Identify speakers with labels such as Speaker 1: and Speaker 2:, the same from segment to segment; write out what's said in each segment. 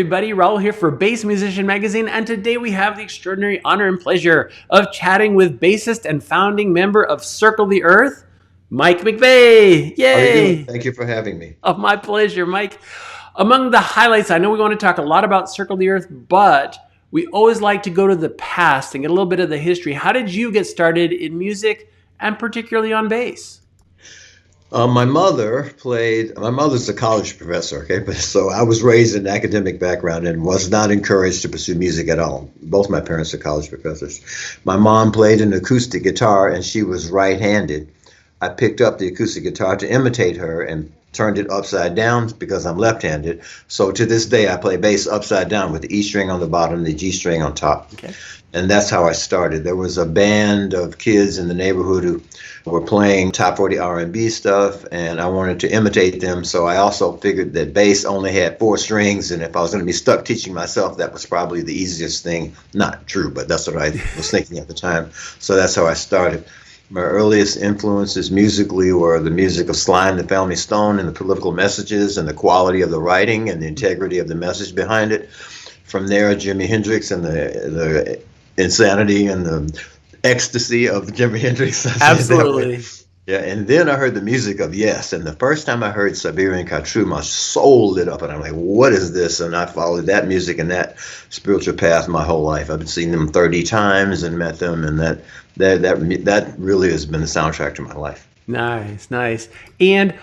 Speaker 1: everybody. Raul here for Bass Musician Magazine, and today we have the extraordinary honor and pleasure of chatting with bassist and founding member of Circle the Earth, Mike McBay. Yay!
Speaker 2: How are you doing? Thank you for having me.
Speaker 1: Oh, my pleasure, Mike. Among the highlights, I know we want to talk a lot about Circle the Earth, but we always like to go to the past and get a little bit of the history. How did you get started in music, and particularly on bass?
Speaker 2: My mother's a college professor, okay? But so I was raised in an academic background and was not encouraged to pursue music at all. Both my parents are college professors. My mom played an acoustic guitar and she was right-handed. I picked up the acoustic guitar to imitate her and turned it upside down because I'm left-handed. So to this day, I play bass upside down with the E string on the bottom and the G string on top.
Speaker 1: Okay.
Speaker 2: And that's how I started. There was a band of kids in the neighborhood who were playing top 40 R&B stuff, and I wanted to imitate them. So I also figured that bass only had 4 strings, and if I was going to be stuck teaching myself, that was probably the easiest thing. Not true, but that's what I was thinking at the time. So that's how I started. My earliest influences musically were the music of Sly and the Family Stone and the political messages and the quality of the writing and the integrity of the message behind it. From there, Jimi Hendrix and the insanity and the ecstasy of Jimi Hendrix.
Speaker 1: Absolutely.
Speaker 2: Yeah, and then I heard the music of Yes, and the first time I heard Siberian Khatru, my soul lit up, and I'm like, what is this? And I followed that music and that spiritual path my whole life. I've seen them 30 times and met them, and that really has been the soundtrack to my life.
Speaker 1: Nice, nice. And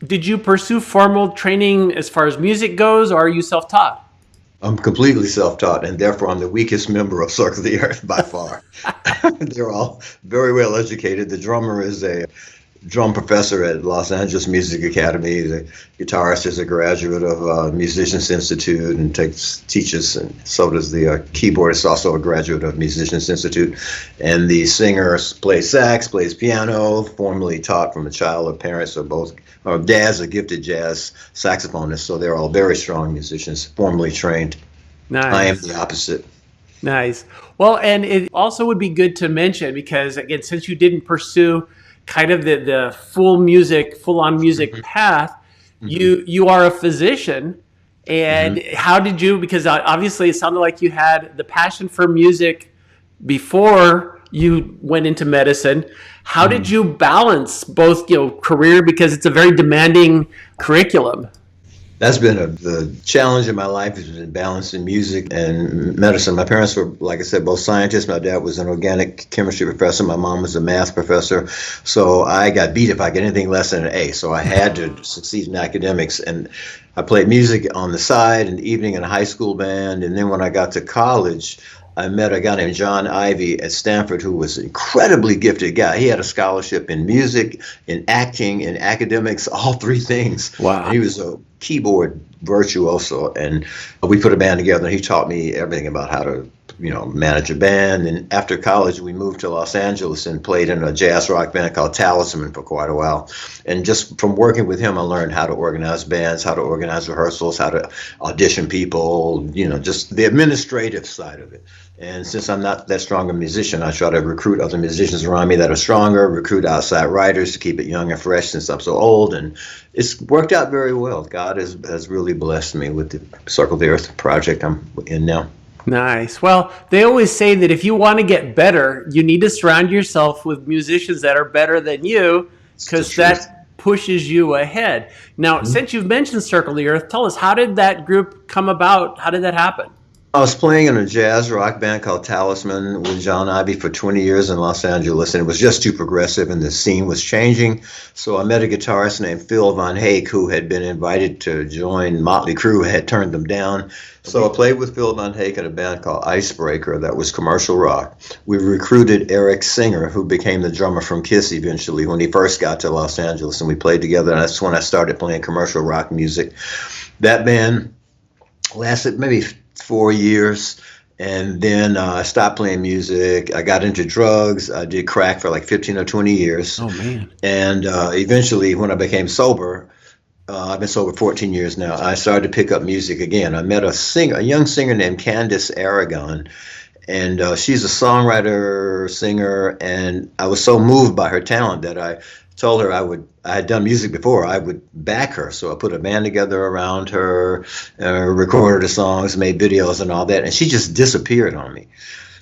Speaker 1: did you pursue formal training as far as music goes, or are you self-taught?
Speaker 2: I'm completely self-taught, and therefore I'm the weakest member of Circle the Earth by far. They're all very well educated. The drummer is a drum professor at Los Angeles Music Academy. The guitarist is a graduate of Musicians Institute and teaches, and so does the keyboardist, also a graduate of Musicians Institute. And the singer plays sax, plays piano, formerly taught from a child of parents of both. Dad's a gifted jazz saxophonist, so they're all very strong musicians, formally trained.
Speaker 1: Nice.
Speaker 2: I am the opposite.
Speaker 1: Nice. Well, and it also would be good to mention, because again, since you didn't pursue kind of the full on music path, you are a physician. And how did you, because obviously it sounded like you had the passion for music before you went into medicine. How did you balance both, career, because it's a very demanding curriculum?
Speaker 2: That's been the challenge in my life, has been balancing music and medicine. My parents were, like I said, both scientists. My dad was an organic chemistry professor. My mom was a math professor. So I got beat if I get anything less than an A. So I had to succeed in academics. And I played music on the side in the evening in a high school band. And then when I got to college, I met a guy named John Ivey at Stanford who was an incredibly gifted guy. He had a scholarship in music, in acting, in academics, all 3 things.
Speaker 1: Wow.
Speaker 2: And he was a keyboard virtuoso, and we put a band together, and he taught me everything about how to manage a band. And after college, we moved to Los Angeles and played in a jazz rock band called Talisman for quite a while. And just from working with him, I learned how to organize bands, how to organize rehearsals, how to audition people, just the administrative side of it. And since I'm not that strong a musician, I try to recruit other musicians around me that are stronger, recruit outside writers to keep it young and fresh since I'm so old. And it's worked out very well. God has really blessed me with the Circle the Earth project I'm in now.
Speaker 1: Nice. Well, they always say that if you want to get better, you need to surround yourself with musicians that are better than you, because that pushes you ahead. Now, since you've mentioned Circle the Earth, tell us, how did that group come about? How did that happen?
Speaker 2: I was playing in a jazz rock band called Talisman with John Ivey for 20 years in Los Angeles, and it was just too progressive, and the scene was changing. So I met a guitarist named Phil Von Hake, who had been invited to join Motley Crue, had turned them down. So I played with Phil Von Hake in a band called Icebreaker that was commercial rock. We recruited Eric Singer, who became the drummer from Kiss eventually when he first got to Los Angeles, and we played together, and that's when I started playing commercial rock music. That band lasted maybe 4 years, and then I stopped playing music. I got into drugs. I did crack for like 15 or 20 years.
Speaker 1: Oh, man.
Speaker 2: And eventually, when I became sober, I've been sober 14 years now, I started to pick up music again. I met a young singer named Candace Aragon, and she's a songwriter, singer, and I was so moved by her talent that I told her I had done music before, I would back her. So I put a band together around her, recorded the songs, made videos and all that, and she just disappeared on me.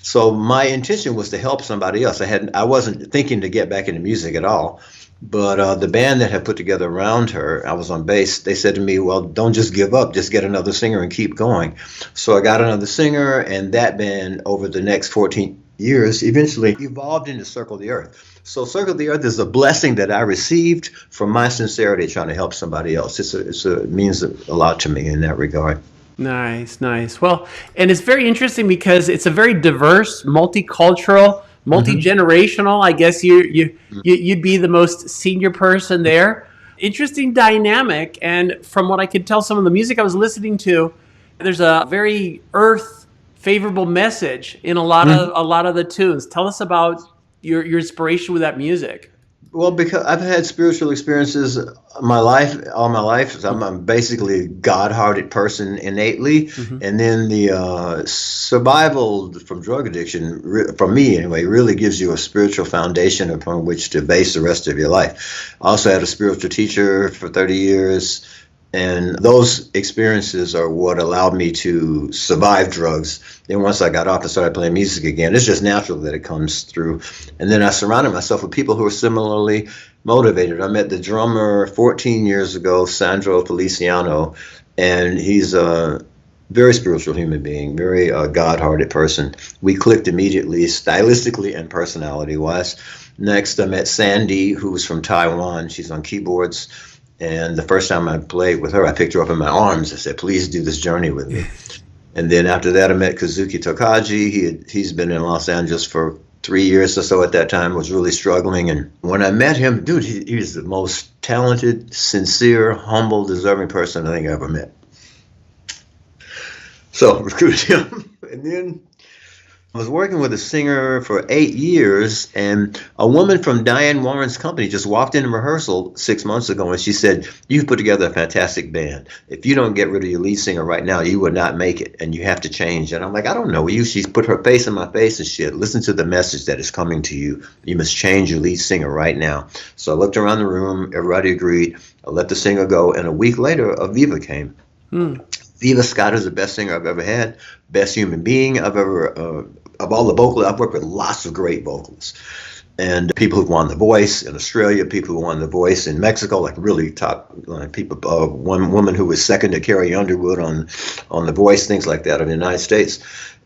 Speaker 2: So my intention was to help somebody else. I wasn't thinking to get back into music at all. But the band that had put together around her, I was on bass, they said to me, well, don't just give up, just get another singer and keep going. So I got another singer, and that band over the next 14 years eventually evolved into Circle the Earth. So Circle the Earth is a blessing that I received from my sincerity trying to help somebody else. It means a lot to me in that regard.
Speaker 1: Nice, nice. Well, and it's very interesting because it's a very diverse, multicultural, multi-generational. I guess you'd be the most senior person there. Interesting dynamic. And from what I could tell, some of the music I was listening to, there's a very earth favorable message in a lot of the tunes. Tell us about your inspiration with that music.
Speaker 2: Well, because I've had spiritual experiences all my life. So I'm basically a God-hearted person innately. And then the survival from drug addiction, for me anyway, really gives you a spiritual foundation upon which to base the rest of your life. I also had a spiritual teacher for 30 years. And those experiences are what allowed me to survive drugs. Then once I got off and started playing music again, it's just natural that it comes through. And then I surrounded myself with people who are similarly motivated. I met the drummer 14 years ago, Sandro Feliciano, and he's a very spiritual human being, very God-hearted person. We clicked immediately, stylistically and personality-wise. Next, I met Sandy, who was from Taiwan. She's on keyboards. And the first time I played with her, I picked her up in my arms. I said, please do this journey with me. And then after that, I met Kazuki Tokaji. He's been in Los Angeles for 3 years or so at that time, was really struggling. And when I met him, dude, he's the most talented, sincere, humble, deserving person I think I ever met. So I recruited him. And then I was working with a singer for 8 years, and a woman from Diane Warren's company just walked into rehearsal 6 months ago, and she said, you've put together a fantastic band. If you don't get rid of your lead singer right now, you would not make it, and you have to change. And I'm like, I don't know you. She's put her face in my face and shit. Listen to the message that is coming to you. You must change your lead singer right now. So I looked around the room. Everybody agreed. I let the singer go, and a week later, Aviva came. Viva Scott is the best singer I've ever had, best human being I've ever of all the vocalists. I've worked with lots of great vocalists and people who've won The Voice in Australia, people who won The Voice in Mexico, like really top people. One woman who was second to Carrie Underwood on The Voice, things like that in the United States.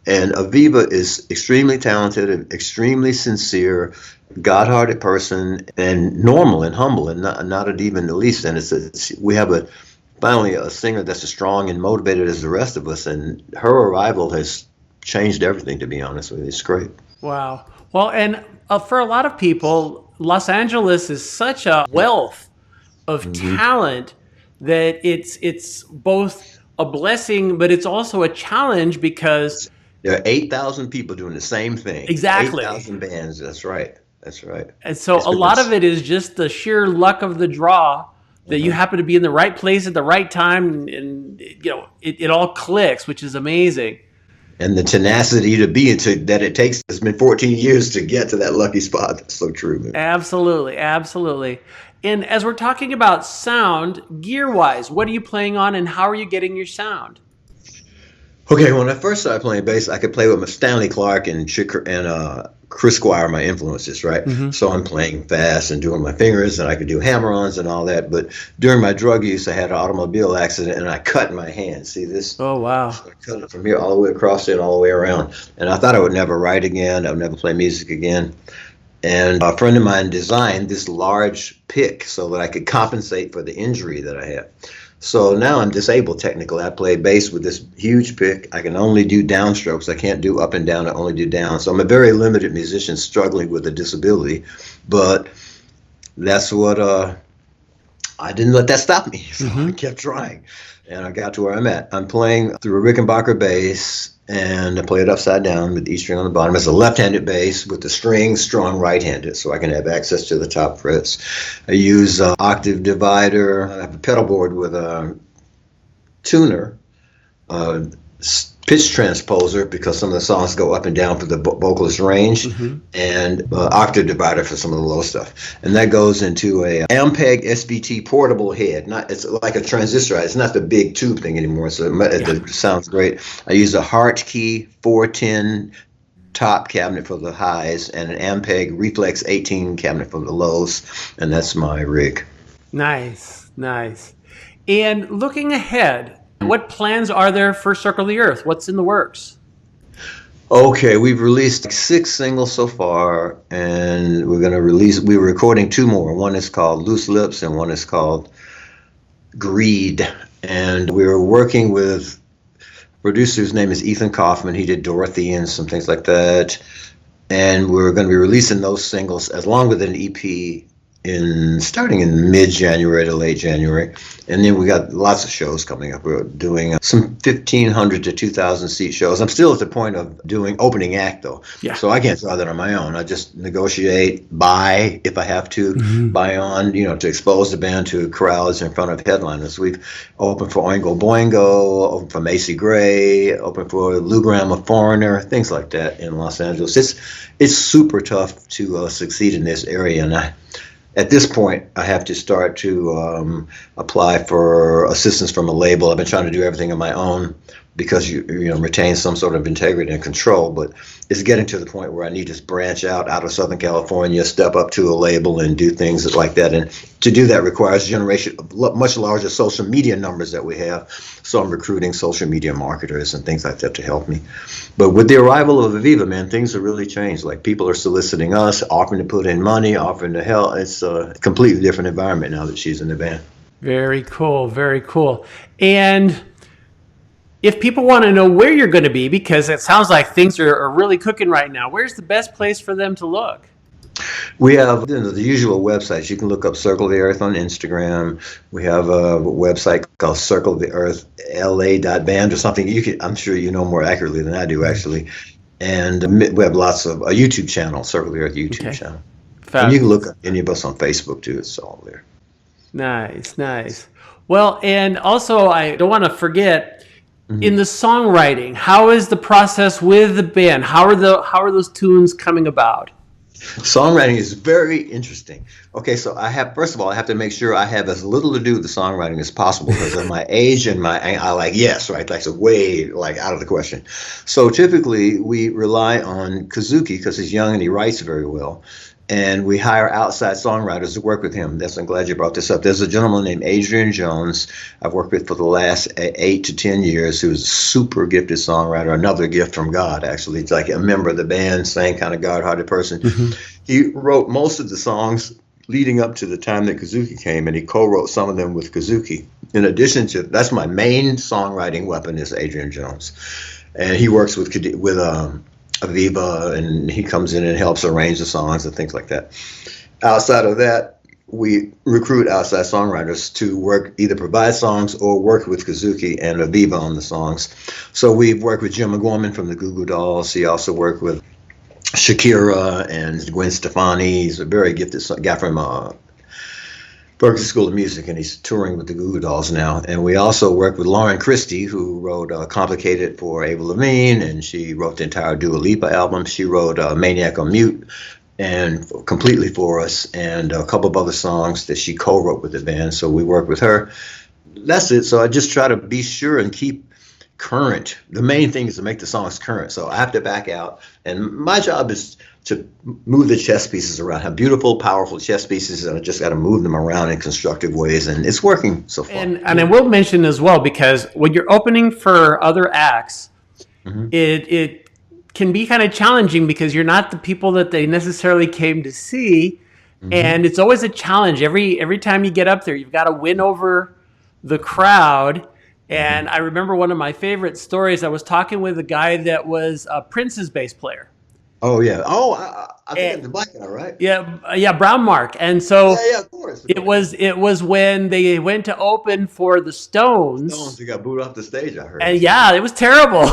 Speaker 2: And Aviva is extremely talented and extremely sincere, God-hearted person, and normal and humble, and not at even the least. And we have finally a singer that's as strong and motivated as the rest of us, and her arrival has changed everything, to be honest with you. It's great.
Speaker 1: Wow. Well, and for a lot of people, Los Angeles is such a wealth of talent that it's both a blessing, but it's also a challenge because
Speaker 2: there are 8,000 people doing the same thing.
Speaker 1: Exactly.
Speaker 2: 8,000 bands. That's right.
Speaker 1: And so a lot of it is just the sheer luck of the draw that you happen to be in the right place at the right time, and it all clicks, which is amazing.
Speaker 2: And the tenacity that it takes. It's been 14 years to get to that lucky spot. That's so true, man.
Speaker 1: Absolutely, absolutely. And as we're talking about sound, gear-wise, what are you playing on, and how are you getting your sound?
Speaker 2: Okay, when I first started playing bass, I could play with Stanley Clarke and Chris Squire, my influences, right? So I'm playing fast and doing my fingers, and I could do hammer-ons and all that. But during my drug use, I had an automobile accident, and I cut my hand. See this?
Speaker 1: Oh, wow.
Speaker 2: So I cut it from here all the way across it, all the way around. And I thought I would never write again. I would never play music again. And a friend of mine designed this large pick so that I could compensate for the injury that I had. So now I'm disabled technically. I play bass with this huge pick. I can only do downstrokes. I can't do up and down. I only do down. So I'm a very limited musician struggling with a disability. But that's what I didn't let that stop me. So I kept trying. And I got to where I'm at. I'm playing through a Rickenbacker bass, and I play it upside down with the E string on the bottom. It's a left-handed bass with the strings strung right-handed, so I can have access to the top frets. I use an octave divider. I have a pedal board with a tuner, pitch transposer because some of the songs go up and down for the vocalist range, and octave divider for some of the low stuff. And that goes into a Ampeg SVT portable head. It's like a transistor. It's not the big tube thing anymore, so it sounds great. I use a Hartke 410 top cabinet for the highs and an Ampeg Reflex 18 cabinet for the lows, and that's my rig.
Speaker 1: Nice. And looking ahead, what plans are there for Circle the Earth? What's in the works?
Speaker 2: Okay, we've released 6 singles so far, and we're recording 2 more. One is called Loose Lips and one is called Greed. And we're working with a producer whose name is Ethan Kaufman. He did Dorothy and some things like that. And we're going to be releasing those singles along with an EP starting in mid-January to late January. And then we got lots of shows coming up. We're doing some 1,500 to 2,000 seat shows. I'm still at the point of doing opening act, though. Yeah. So I can't draw that on my own. I just negotiate, buy, if I have to, buy on, to expose the band to crowds in front of headliners. We've opened for Oingo Boingo, opened for Macy Gray, opened for Lou Gramm, a Foreigner, things like that in Los Angeles. It's super tough to succeed in this area, and at this point, I have to start to apply for assistance from a label. I've been trying to do everything on my own because you retain some sort of integrity and control, but it's getting to the point where I need to branch out of Southern California, step up to a label and do things like that. And to do that requires generation of much larger social media numbers that we have. So I'm recruiting social media marketers and things like that to help me. But with the arrival of Aviva, man, things have really changed. Like, people are soliciting us, offering to put in money, offering to help. It's a completely different environment now that she's in the band.
Speaker 1: Very cool. And if people want to know where you're going to be, because it sounds like things are really cooking right now, where's the best place for them to look?
Speaker 2: We have the usual websites. You can look up Circle the Earth on Instagram. We have a website called circletheearthla.band or something. I'm sure you know more accurately than I do, actually. And we have lots of a YouTube channel, Circle the Earth YouTube channel. Fabulous. And you can look up any of us on Facebook too. It's all there.
Speaker 1: Nice. Well, and also I don't want to forget, in the songwriting, how is the process with the band? How are those tunes coming about?
Speaker 2: Songwriting is very interesting. Okay, so first of all, I have to make sure I have as little to do with the songwriting as possible because of my age and that's way out of the question. So typically we rely on Kazuki because he's young and he writes very well. And we hire outside songwriters to work with him. I'm glad you brought this up. There's a gentleman named Adrian Jones I've worked with for the last 8 to 10 years who's a super gifted songwriter, another gift from God, actually. It's like a member of the band, same kind of God-hearted person. He wrote most of the songs leading up to the time that Kazuki came, and he co-wrote some of them with Kazuki. In addition to, that's my main songwriting weapon is Adrian Jones. And he works with Aviva, and he comes in and helps arrange the songs and things like that. Outside of that, we recruit outside songwriters to provide songs or work with Kazuki and Aviva on the songs. So we've worked with Jim McGorman from the Goo Goo Dolls. He also worked with Shakira and Gwen Stefani. He's a very gifted guy from Berklee School of Music, and he's touring with the Goo Goo Dolls now. And we also work with Lauren Christie, who wrote Complicated for Avril Lavigne, and she wrote the entire Dua Lipa album. She wrote Maniac on Mute and completely for us, and a couple of other songs that she co-wrote with the band. So we work with her. That's it. So I just try to be sure and keep current. The main thing is to make the songs current. So I have to back out, and my job is to move the chess pieces around. Have beautiful, powerful chess pieces, and I just got to move them around in constructive ways, and it's working so far.
Speaker 1: And I will mention as well, because when you're opening for other acts, it can be kind of challenging because you're not the people that they necessarily came to see, and it's always a challenge. Every time you get up there, you've got to win over the crowd. And I remember one of my favorite stories. I was talking with a guy that was Prince's bass player.
Speaker 2: Oh, yeah. Oh, I think the black guy, right?
Speaker 1: Yeah, Brown Mark. And so
Speaker 2: yeah, of course.
Speaker 1: It was when they went to open for the Stones.
Speaker 2: Stones, they got booed off the stage, I heard.
Speaker 1: And yeah, it was terrible.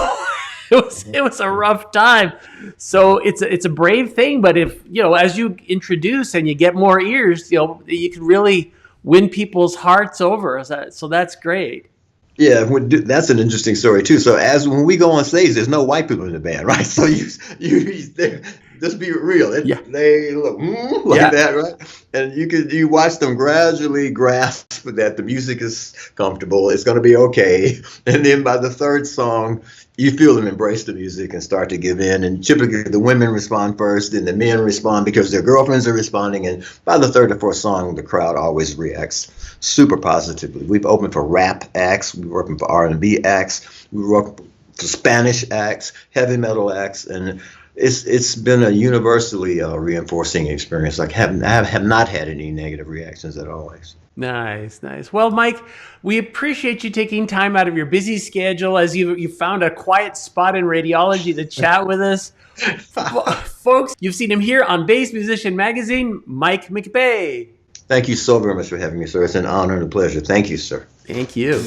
Speaker 1: It was a rough time. So it's a brave thing, but if, as you introduce and you get more ears, you can really win people's hearts over. So that's great.
Speaker 2: Yeah, that's an interesting story too. So when we go on stage, there's no white people in the band, right? So just be real.
Speaker 1: Yeah.
Speaker 2: They look like
Speaker 1: Yeah.
Speaker 2: that, right? And you watch them gradually grasp that the music is comfortable. It's going to be okay. And then by the third song, you feel them embrace the music and start to give in. And typically the women respond first, and the men respond because their girlfriends are responding. And by the third or fourth song, the crowd always reacts super positively. We've opened for rap acts, we've opened for R&B acts, we've opened for Spanish acts, heavy metal acts, and it's been a universally reinforcing experience. I have not had any negative reactions at all.
Speaker 1: Nice. Well, Mike, we appreciate you taking time out of your busy schedule as you found a quiet spot in radiology to chat with us. Folks, you've seen him here on Bass Musician Magazine, Mike McBay.
Speaker 2: Thank you so very much for having me, sir. It's an honor and a pleasure. Thank you, sir.
Speaker 1: Thank you.